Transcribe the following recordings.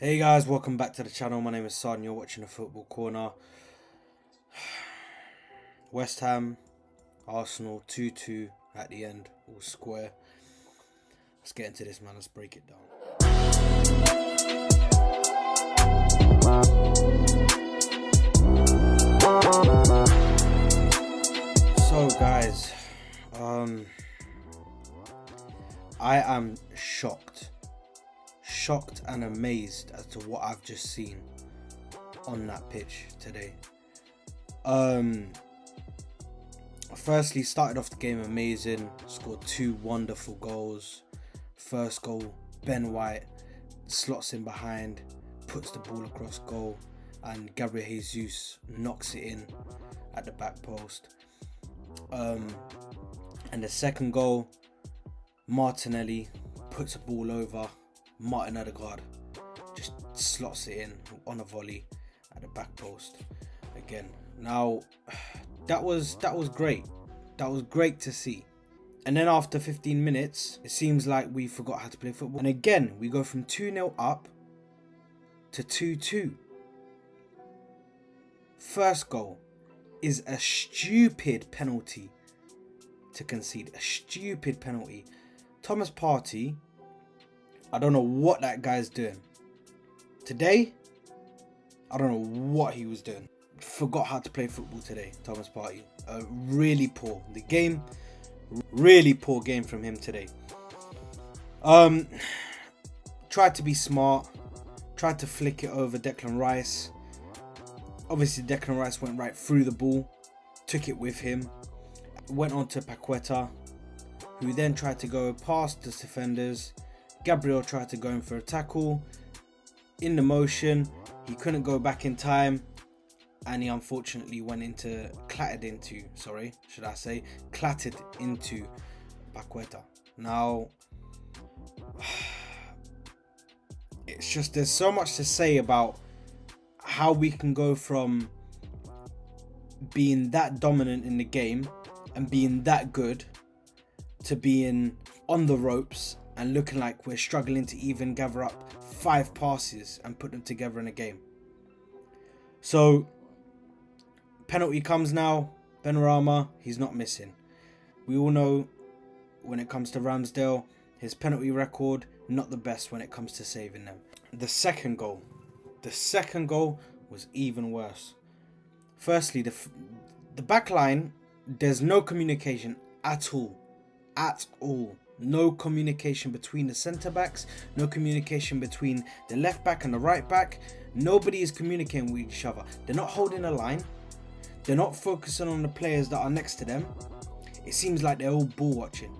Hey guys, welcome back to the channel. My name is Son. You're watching the Football Corner. West Ham, Arsenal 2-2 at the end, all square. Let's get into this, man. Let's break it down. So guys, I am shocked and amazed as to what I've just seen on that pitch today. Firstly, started off the game amazing, scored two wonderful goals. First goal, Ben White slots in behind, puts the ball across goal, and Gabriel Jesus knocks it in at the back post. And the second goal, Martinelli puts a ball over, Martin Odegaard just slots it in on a volley at the back post again. Now that was great. That was great to see. And then after 15 minutes, it seems like we forgot how to play football. And again, we go from 2-0 up to 2-2. First goal is a stupid penalty to concede. A stupid penalty. Thomas Partey, I don't know what that guy's doing. Today, I don't know what he was doing. Forgot how to play football today, Thomas Partey. Really poor. The game, really poor game from him today. Tried to be smart. Tried to flick it over Declan Rice. Obviously, Declan Rice went right through the ball. Took it with him. Went on to Paqueta, who then tried to go past the defenders. Gabriel tried to go in for a tackle. In the motion, he couldn't go back in time, and he unfortunately clattered into Paqueta. Now, it's just, there's so much to say about how we can go from being that dominant in the game and being that good to being on the ropes and looking like we're struggling to even gather up 5 passes and put them together in a game. So, penalty comes now. Benrahma, he's not missing. We all know when it comes to Ramsdale, his penalty record, not the best when it comes to saving them. The second goal was even worse. Firstly, the back line, there's no communication at all. No communication between the centre backs, no communication between the left back and the right back. Nobody is communicating with each other. They're not holding a line. They're not focusing on the players that are next to them. It seems like they're all ball watching.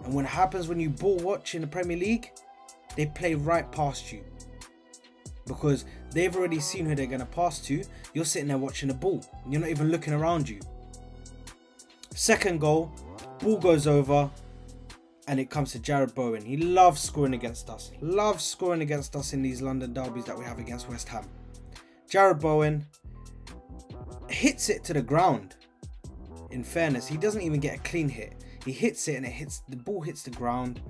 And what happens when you ball watch in the Premier League, they play right past you. Because they've already seen who they're going to pass to. You're sitting there watching the ball. You're not even looking around you. Second goal, ball goes over. And it comes to Jarrod Bowen. He loves scoring against us. Loves scoring against us in these London derbies that we have against West Ham. Jarrod Bowen hits it to the ground. In fairness, he doesn't even get a clean hit. He hits it and the ball hits the ground.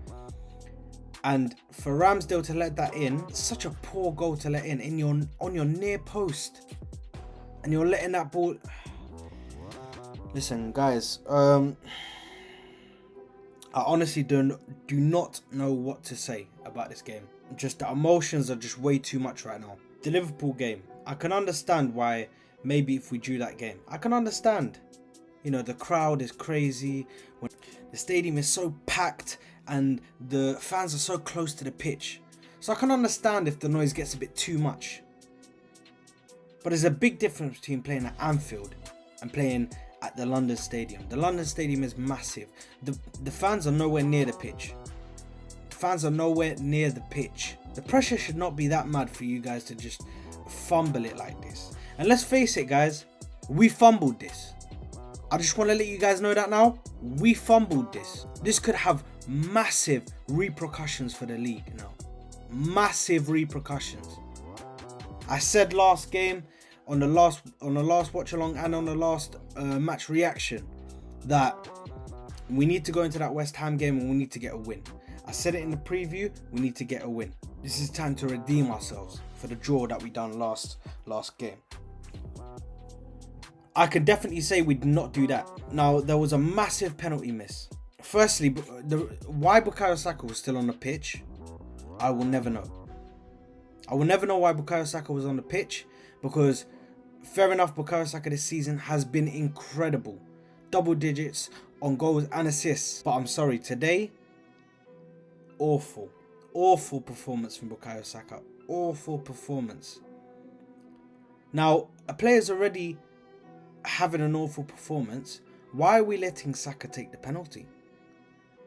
And for Ramsdale to let that in, such a poor goal to let in on your near post. And you're letting that ball... Listen, guys, I honestly do not know what to say about this game. Just the emotions are just way too much right now. The Liverpool game, I can understand why maybe if we drew that game. I can understand. You know, the crowd is crazy. When the stadium is so packed and the fans are so close to the pitch. So I can understand if the noise gets a bit too much. But there's a big difference between playing at Anfield and playing at the London Stadium. The London Stadium is massive. The fans are nowhere near the pitch. The fans are nowhere near the pitch. The pressure should not be that mad for you guys to just fumble it like this. And let's face it, guys, we fumbled this. I just want to let you guys know that now. We fumbled this. This could have massive repercussions for the league now. Massive repercussions. I said last game, on the last watch along and on the last match reaction, that we need to go into that West Ham game and we need to get a win. I said it in the preview, we need to get a win. This is time to redeem ourselves for the draw that we done last game. I can definitely say we did not do that. Now, there was a massive penalty miss. Firstly, why Bukayo Saka was still on the pitch, I will never know. I will never know why Bukayo Saka was on the pitch, because fair enough, Bukayo Saka this season has been incredible. Double digits on goals and assists. But I'm sorry, today, awful performance from Bukayo Saka. Awful performance. Now, a player's already having an awful performance. Why are we letting Saka take the penalty?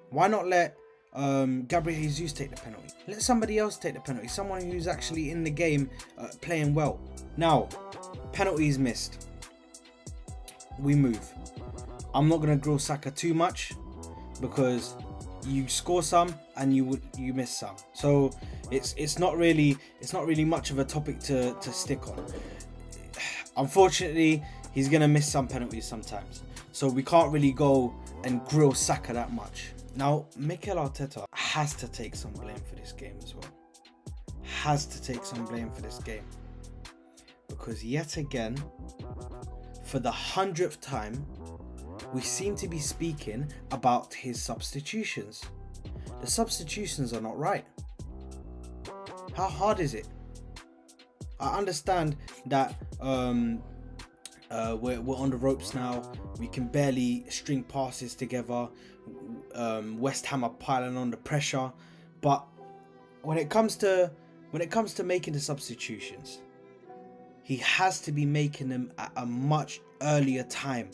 Why not let Gabriel Jesus take the penalty? Let somebody else take the penalty. Someone who's actually in the game playing well. Now, penalties missed. We move. I'm not going to grill Saka too much, because you score some and you miss some. So it's not really much of a topic to stick on. Unfortunately, he's going to miss some penalties sometimes. So we can't really go and grill Saka that much. Now, Mikel Arteta has to take some blame for this game as well. Has to take some blame for this game. Because yet again, for the 100th time, we seem to be speaking about his substitutions. The substitutions are not right. How hard is it? I understand that we're on the ropes now. We can barely string passes together. West Ham are piling on the pressure, but when it comes to making the substitutions, he has to be making them at a much earlier time.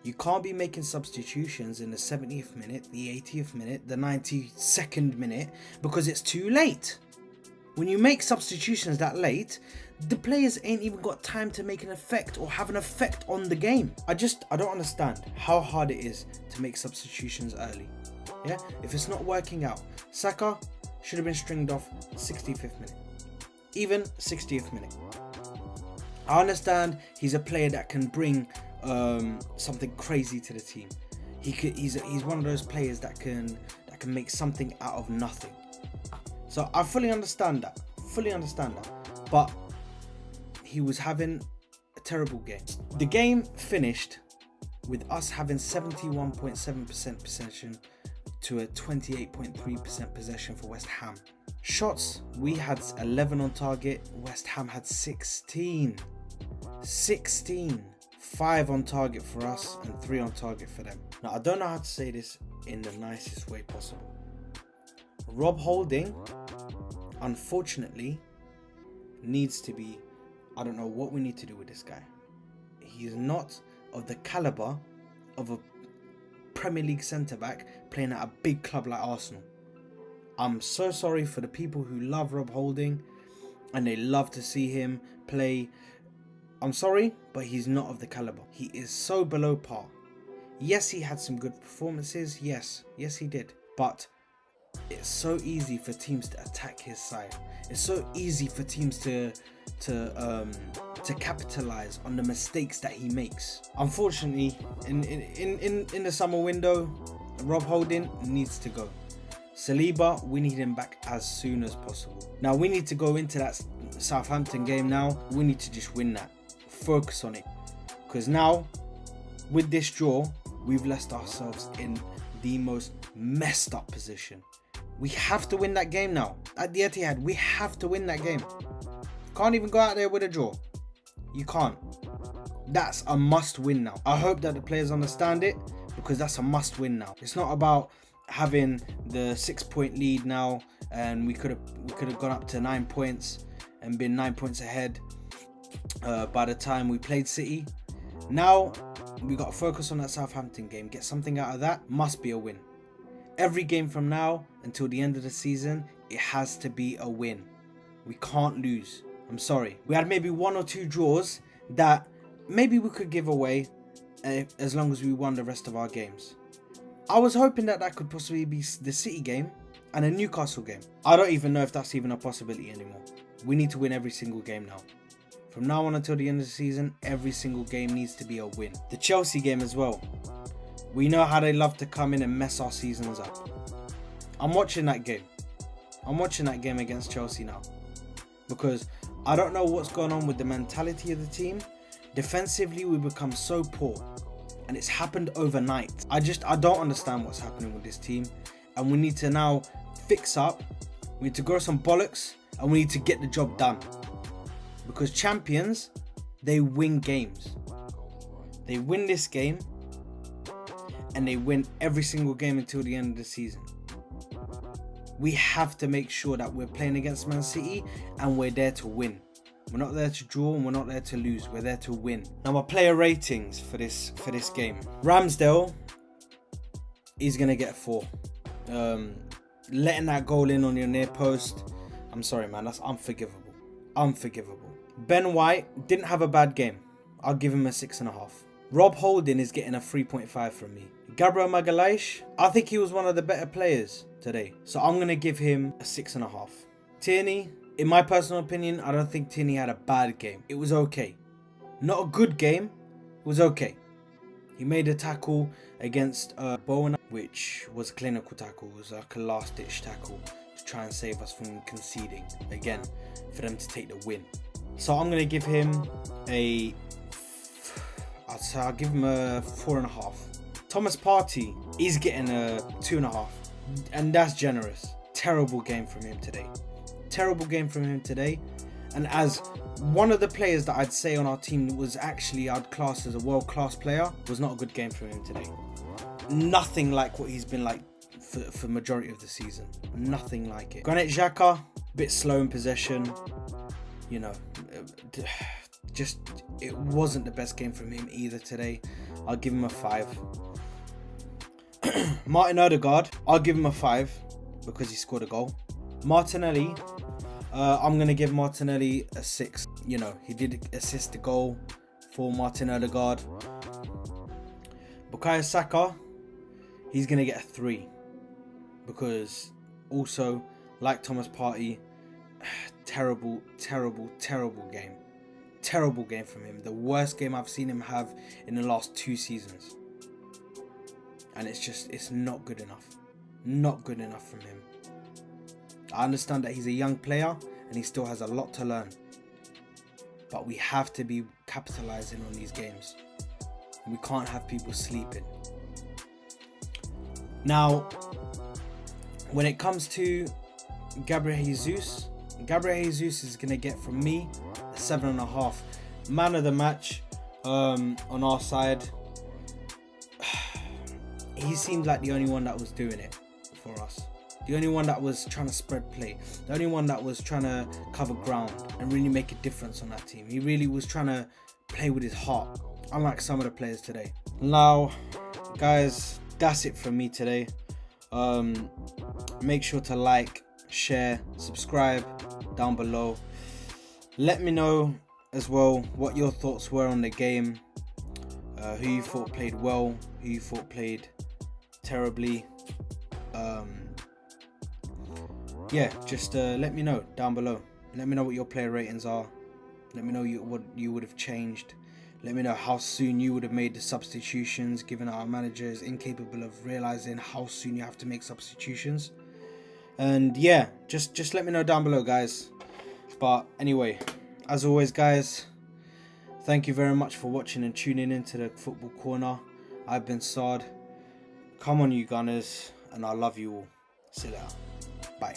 You can't be making substitutions in the 70th minute, the 80th minute, the 92nd minute, because it's too late. When you make substitutions that late, the players ain't even got time to make an effect or have an effect on the game. I don't understand how hard it is to make substitutions early. Yeah, if it's not working out, Saka should have been stringed off 65th minute, even 60th minute. I understand he's a player that can bring something crazy to the team. He's one of those players that can make something out of nothing. So I fully understand that. But he was having a terrible game. The game finished with us having 71.7% possession to a 28.3% possession for West Ham. Shots, we had 11 on target. West Ham had 16. 5 on target for us and 3 on target for them. Now, I don't know how to say this in the nicest way possible. Rob Holding, unfortunately, needs to be... I don't know what we need to do with this guy. He is not of the caliber of a Premier League centre-back playing at a big club like Arsenal. I'm so sorry for the people who love Rob Holding and they love to see him play. I'm sorry, but he's not of the caliber. He is so below par. Yes, he had some good performances. Yes, he did. But it's so easy for teams to attack his side. It's so easy for teams to capitalize on the mistakes that he makes. Unfortunately, in the summer window, Rob Holding needs to go. Saliba, we need him back as soon as possible. Now we need to go into that Southampton game now. We need to just win that. Focus on it. Because now, with this draw, we've left ourselves in the most messed up position. We have to win that game now. At the Etihad, we have to win that game. Can't even go out there with a draw. You can't. That's a must win now. I hope that the players understand it, because that's a must win now. It's not about having the 6-point lead now and we could have gone up to 9 points and been 9 points ahead by the time we played City. Now we got to focus on that Southampton game. Get something out of that. Must be a win. Every game from now until the end of the season, it has to be a win. We can't lose. I'm sorry. We had maybe 1 or 2 draws that maybe we could give away as long as we won the rest of our games. I was hoping that could possibly be the City game and a Newcastle game. I don't even know if that's even a possibility anymore. We need to win every single game now. From now on until the end of the season, every single game needs to be a win. The Chelsea game as well. We know how they love to come in and mess our seasons up. I'm watching that game. I'm watching that game against Chelsea now, because I don't know what's going on with the mentality of the team. Defensively, we become so poor, and it's happened overnight. I don't understand what's happening with this team, and we need to now fix up. We need to grow some bollocks, and we need to get the job done, because champions, they win games. They win this game, and they win every single game until the end of the season. We have to make sure that we're playing against Man City and we're there to win. We're not there to draw and we're not there to lose. We're there to win. Now, my player ratings for this game. Ramsdale, he's gonna get a 4. Letting that goal in on your near post, I'm sorry, man, that's unforgivable. Unforgivable. Ben White didn't have a bad game. I'll give him a 6.5. Rob Holding is getting a 3.5 from me. Gabriel Magalhaes, I think he was one of the better players today, so I'm gonna give him a 6.5. Tierney, in my personal opinion, I don't think Tierney had a bad game. It was okay. Not a good game, it was okay. He made a tackle against Bowen, which was a clinical tackle. It was like a last-ditch tackle to try and save us from conceding again, for them to take the win. So I'm gonna give him I'll give him a 4.5. Thomas Partey, he's getting a 2.5, and that's generous. Terrible game from him today. Terrible game from him today. And as one of the players that I'd say on our team that was actually I'd class as a world-class player, was not a good game from him today. Nothing like what he's been like for majority of the season. Nothing like it. Granit Xhaka, a bit slow in possession. You know, just it wasn't the best game from him either today. I'll give him a 5. Martin Odegaard, I'll give him a 5 because he scored a goal. Martinelli, I'm going to give Martinelli a 6. You know, he did assist the goal for Martin Odegaard. Bukayo Saka, he's going to get a 3 because also, like Thomas Partey, terrible game. Terrible game from him. The worst game I've seen him have in the last 2 seasons. And it's not good enough. Not good enough from him. I understand that he's a young player and he still has a lot to learn. But we have to be capitalizing on these games. We can't have people sleeping. Now, when it comes to Gabriel Jesus is going to get from me a 7.5. Man of the match on our side. He seemed like the only one that was doing it for us. The only one that was trying to spread play. The only one that was trying to cover ground and really make a difference on that team. He really was trying to play with his heart, unlike some of the players today. Now, guys, that's it from me today. Make sure to like, share, subscribe down below. Let me know as well what your thoughts were on the game. Who you thought played well, who you thought played terribly. Yeah, just let me know down below. Let me know what your player ratings are. Let me know what you would have changed. Let me know how soon you would have made the substitutions, given our manager is incapable of realizing how soon you have to make substitutions. And yeah, just let me know down below, guys. But anyway, as always, guys, thank you very much for watching and tuning into the Football Corner. I've been Saad. Come on, you Gunners, and I love you all. See you later. Bye.